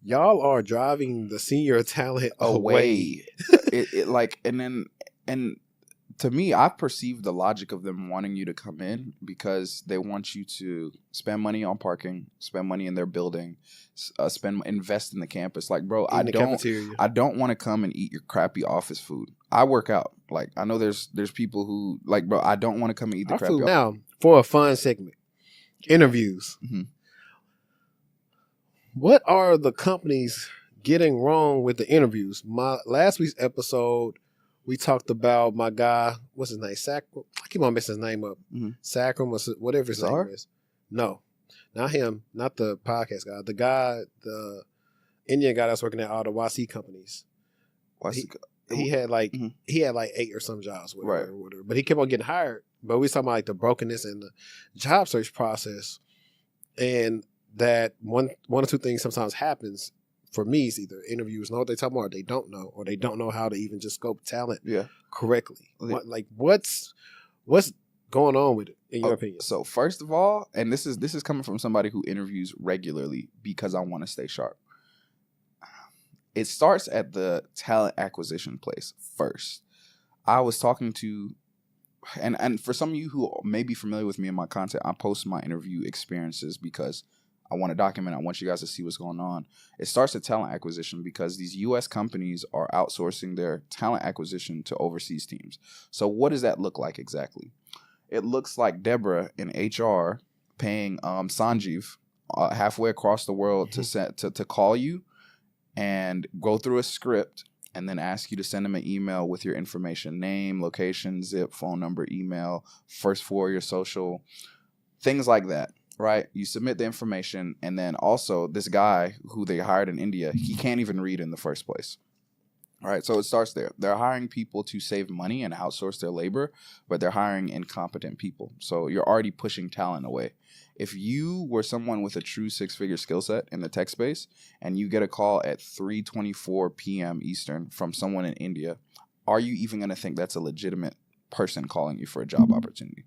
y'all are driving the senior talent away. And to me, I perceive the logic of them wanting you to come in because they want you to spend money on parking, spend money in their building, invest in the campus. Like, bro, I don't want to come and eat your crappy office food. I work out. Like, I know there's people who like, bro, I don't want to come and eat the crappy. Now, for a fun segment, interviews. Mm-hmm. What are the companies getting wrong with the interviews? My last week's episode, we talked about my guy, what's his name? Sacrum? I keep on messing his name up. Mm-hmm. Sacrum or whatever his name is. No, not him. Not the podcast guy. The guy, the Indian guy that's working at all the YC companies. He had like 8 or some jobs, whatever. But he kept on getting hired. But we was talking about like the brokenness in the job search process, and that one or two things sometimes happens. For me, it's either interviewers know what they talking about, or they don't know, or they don't know how to even just scope talent correctly. Like what's going on with it in your opinion? So first of all, and this is coming from somebody who interviews regularly because I want to stay sharp. It starts at the talent acquisition place first. I was talking to, and for some of you who may be familiar with me and my content, I post my interview experiences because I want to document. I want you guys to see what's going on. It starts at talent acquisition because these U.S. companies are outsourcing their talent acquisition to overseas teams. So what does that look like exactly? It looks like Deborah in HR paying Sanjeev halfway across the world to call you and go through a script and then ask you to send them an email with your information, name, location, zip, phone number, email, first 4 of your social, things like that. Right, you submit the information, and then also this guy who they hired in India, he can't even read in the first place. All right, so it starts there. They're hiring people to save money and outsource their labor, but they're hiring incompetent people. So you're already pushing talent away. If you were someone with a true 6-figure skill set in the tech space, and you get a call at 3:24 p.m. Eastern from someone in India, are you even going to think that's a legitimate person calling you for a job opportunity?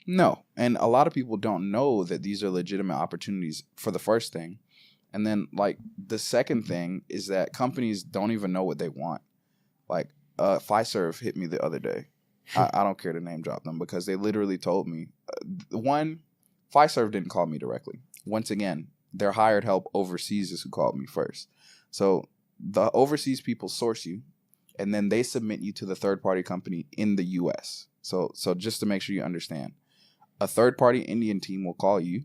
No. And a lot of people don't know that these are legitimate opportunities for the first thing. And then, like, the second thing is that companies don't even know what they want. Like, Fiserv hit me the other day. I don't care to name drop them because they literally told me, Fiserv didn't call me directly. Once again, their hired help overseas is who called me first. So the overseas people source you, and then they submit you to the third-party company in the U.S. So just to make sure you understand, a third-party Indian team will call you,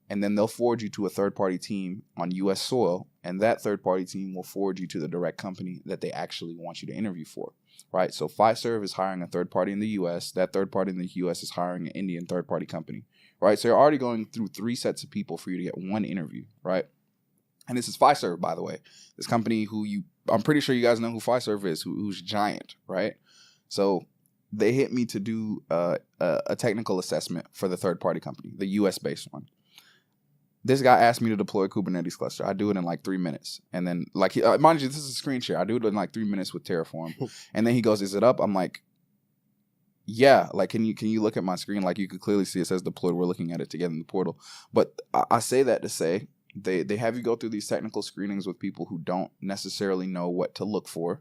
and then they'll forward you to a third-party team on U.S. soil, and that third-party team will forward you to the direct company that they actually want you to interview for, right? So Fiserv is hiring a third party in the U.S. That third party in the U.S. is hiring an Indian third-party company, right? So you're already going through 3 sets of people for you to get one interview, right? And this is Fiserv, by the way. This company I'm pretty sure you guys know who Fiserv is, who's giant, right? So they hit me to do a technical assessment for the third-party company, the U.S.-based one. This guy asked me to deploy a Kubernetes cluster. I do it in like 3 minutes. And then, like, mind you, this is a screen share. I do it in like 3 minutes with Terraform. And then he goes, "Is it up?" I'm like, "Yeah." Like, can you look at my screen? Like, you could clearly see it says deployed. We're looking at it together in the portal. But I say that to say they have you go through these technical screenings with people who don't necessarily know what to look for.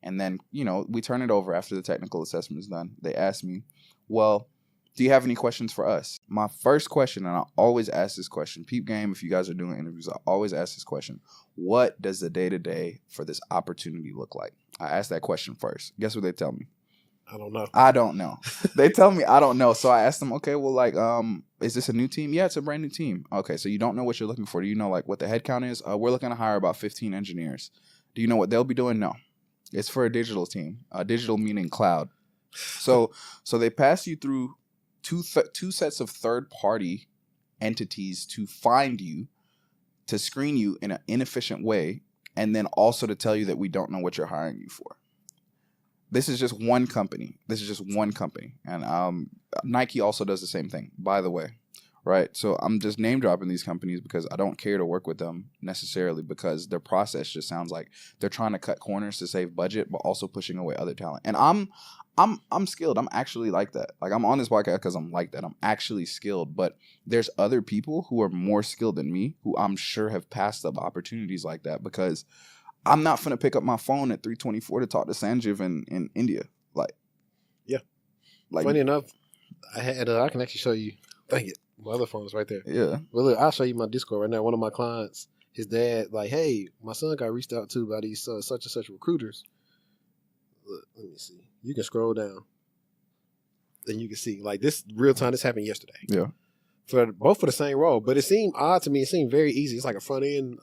And then, we turn it over after the technical assessment is done. They ask me, "Well, do you have any questions for us?" My first question, and I always ask this question, peep game, if you guys are doing interviews, I always ask this question: what does the day-to-day for this opportunity look like? I ask that question first. Guess what they tell me? I don't know. I don't know. They tell me I don't know. So I ask them, okay, well, like, is this a new team? Yeah, it's a brand new team. Okay, so you don't know what you're looking for. Do you know, like, what the headcount is? We're looking to hire about 15 engineers. Do you know what they'll be doing? No. It's for a digital team. Digital meaning cloud. So they pass you through two sets of third-party entities to find you, to screen you in an inefficient way, and then also to tell you that we don't know what you're hiring you for. This is just one company. And Nike also does the same thing, by the way. right? So I'm just name dropping these companies because I don't care to work with them necessarily because their process just sounds like they're trying to cut corners to save budget, but also pushing away other talent. And I'm skilled. I'm actually like that. Like I'm on this podcast because I'm like that. I'm actually skilled, but there's other people who are more skilled than me who I'm sure have passed up opportunities like that because I'm not finna pick up my phone at 3:24 to talk to Sanjeev in India. Like, yeah. Like, funny enough, I can actually show you. Dang it, my other phone's right there. Yeah. Well, look, I'll show you my Discord right now. One of my clients, his dad, like, hey, my son got reached out to by these such and such recruiters. Look, let me see. You can scroll down, then you can see like this real time. This happened yesterday. Yeah. Both for the same role, but it seemed odd to me. It seemed very easy. It's like a front end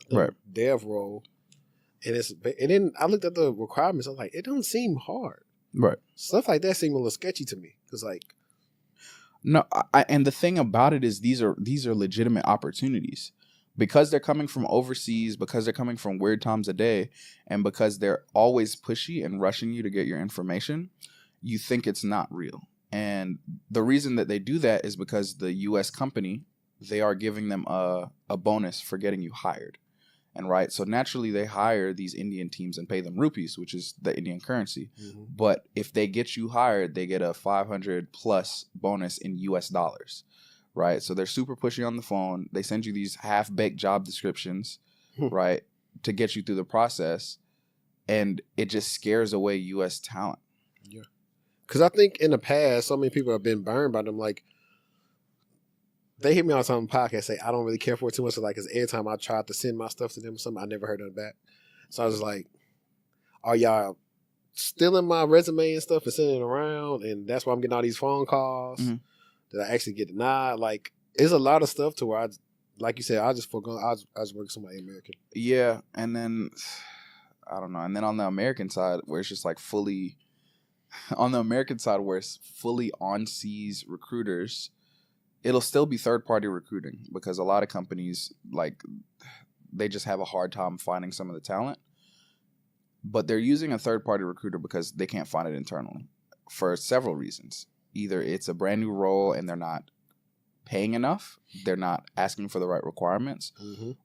dev role. And then I looked at the requirements. I was like, it don't seem hard. Right. Stuff like that seemed a little sketchy to me. Cause like, no, and the thing about it is these are legitimate opportunities because they're coming from overseas, because they're coming from weird times a day, and because they're always pushy and rushing you to get your information. You think it's not real, and the reason that they do that is because the U.S. company, they are giving them a bonus for getting you hired. And right, so naturally they hire these Indian teams and pay them rupees, which is the Indian currency. Mm-hmm. But if they get you hired, they get a 500 plus bonus in US dollars, right? So they're super pushy on the phone. They send you these half-baked job descriptions, right, to get you through the process. And it just scares away US talent. Yeah. Because I think in the past, so many people have been burned by them. Like, they hear me all the time on podcasts say, I don't really care for it too much. So like, because every time I tried to send my stuff to them or something, I never heard of it back. So I was like, are y'all stealing my resume and stuff and sending it around? And that's why I'm getting all these phone calls that I actually get denied. Like, there's a lot of stuff to where like you said, I just forgo. I was working somebody American. Yeah. And then, I don't know. And then on the American side, where it's just like fully, on the American side, where it's fully on-seas recruiters, it'll still be third-party recruiting because a lot of companies, like, they just have a hard time finding some of the talent. But they're using a third-party recruiter because they can't find it internally for several reasons. Either it's a brand new role and they're not paying enough, they're not asking for the right requirements,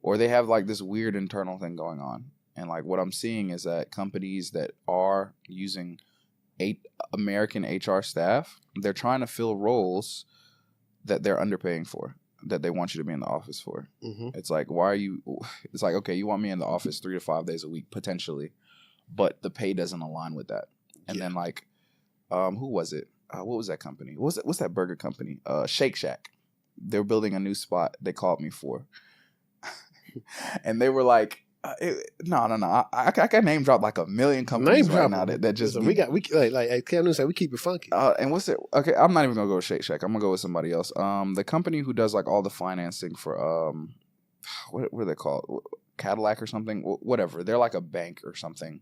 or they have, like, this weird internal thing going on. And, like, what I'm seeing is that companies that are using American HR staff, they're trying to fill roles that they're underpaying for, that they want you to be in the office for. It's like, why are you, it's like, okay, you want me in the office 3 to 5 days a week, potentially, but the pay doesn't align with that. And then like, who was it? What was that company? What's that burger company? Shake Shack. They're building a new spot they called me for. And they were like, no. I can name drop like a million companies right now that just we like Cam Newton said, we keep it funky. And what's it? Okay, I'm not even gonna go with Shake Shack. I'm gonna go with somebody else. The company who does like all the financing for what are they called? Cadillac or something? Whatever. They're like a bank or something.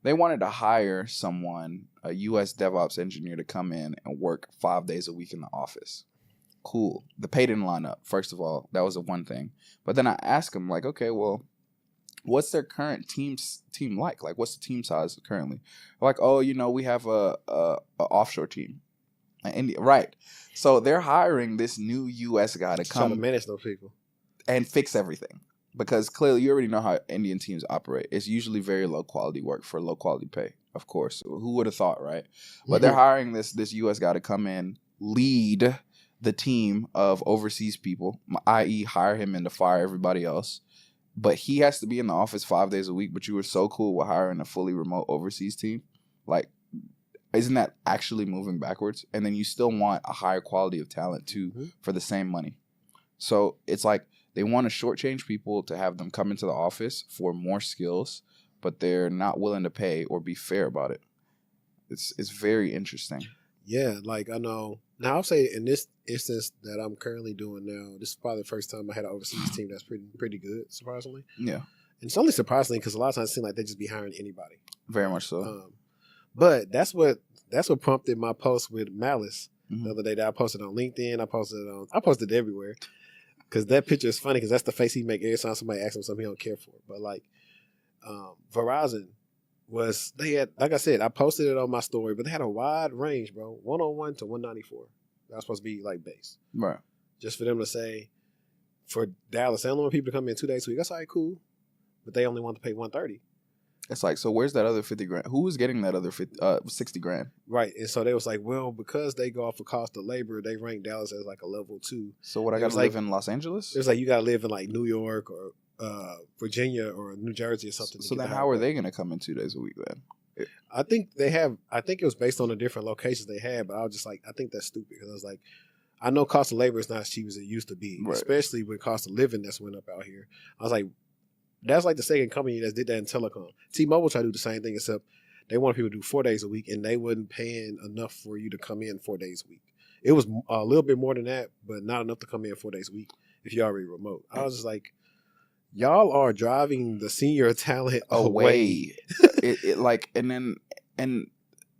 They wanted to hire someone, a U.S. DevOps engineer, to come in and work 5 days a week in the office. Cool. The pay didn't line up. First of all, that was the one thing. But then I asked them, like, okay, well, what's their current team like? Like, what's the team size currently? They're like, oh, we have a offshore team. Right. So they're hiring this new U.S. guy to come try to manage those people and fix everything. Because clearly you already know how Indian teams operate. It's usually very low quality work for low quality pay, of course. Who would have thought, right? But they're hiring this U.S. guy to come in, lead the team of overseas people, i.e. hire him and to fire everybody else. But he has to be in the office 5 days a week. But you were so cool with hiring a fully remote overseas team. Like, isn't that actually moving backwards? And then you still want a higher quality of talent too for the same money. So it's like they want to shortchange people to have them come into the office for more skills, but they're not willing to pay or be fair about it. It's very interesting. Yeah, like I know. Now I'll say in this instance that I'm currently doing now, this is probably the first time I had an overseas team that's pretty good, surprisingly. Yeah. And it's only surprisingly because a lot of times it seems like they just be hiring anybody. Very much so. But that's what prompted my post with Malice the other day that I posted on LinkedIn. I posted everywhere because that picture is funny because that's the face he make every time somebody asks him something he don't care for. But like Verizon they had, like I said, I posted it on my story, but they had a wide range, bro. 101 to 194. That was supposed to be like base. Right. just for them to say, for Dallas, they only want people to come in 2 days a week. That's all right, cool. But they only want to pay $130. It's like, so where's that other 50 grand? Who was getting that other 60 grand? Right. And so they was like, well, because they go off of cost of labor, they rank Dallas as like a level 2. So what, I got to live in Los Angeles? It was like, you got to live in like New York or Virginia or New Jersey or something. So then how are they going to come in 2 days a week then? I think it was based on the different locations they had, but I was just like, I think that's stupid because I was like, I know cost of labor is not as cheap as it used to be, right. Especially with cost of living that's went up out here. I was like, that's like the second company that did that in telecom. T-Mobile tried to do the same thing, except they wanted people to do 4 days a week, and they wasn't paying enough for you to come in 4 days a week. It was a little bit more than that, but not enough to come in 4 days a week if you're already remote. I was just like, y'all are driving the senior talent away. And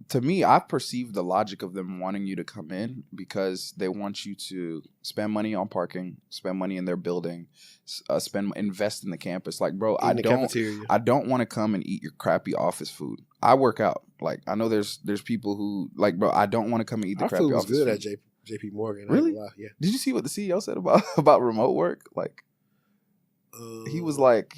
to me, I perceive the logic of them wanting you to come in because they want you to spend money on parking, spend money in their building, invest in the campus. Like, bro, I don't want to come and eat your crappy office food. I work out. Like, I know there's people who like, bro, I don't want to come and eat the crappy office food. Our food was good at JP Morgan. Really? Yeah. Did you see what the CEO said about remote work? Like, he was like.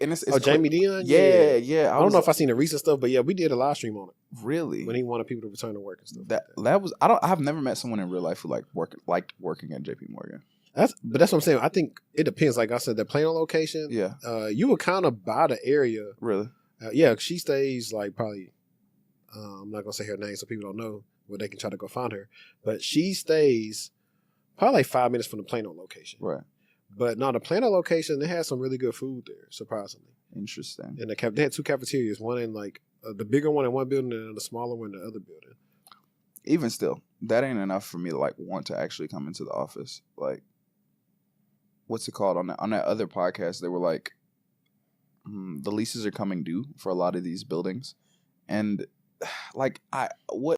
And it's Jamie Dion? Yeah. I don't know if I seen the recent stuff, but yeah, we did a live stream on it. Really? When he wanted people to return to work and stuff. That was I've never met someone in real life who liked working at JP Morgan. But that's what I'm saying. I think it depends. Like I said, the Plano location. Yeah. You were kind of by the area. Really? Yeah. She stays like probably. I'm not gonna say her name so people don't know where they can try to go find her. But she stays probably like 5 minutes from the Plano location. Right. But no, the Plano location, they had some really good food there, surprisingly. Interesting. And they had 2 cafeterias, one in like the bigger one in one building and the smaller one in the other building. Even still, that ain't enough for me to like want to actually come into the office. Like, what's it called? On that other podcast, they were like, the leases are coming due for a lot of these buildings. And like, what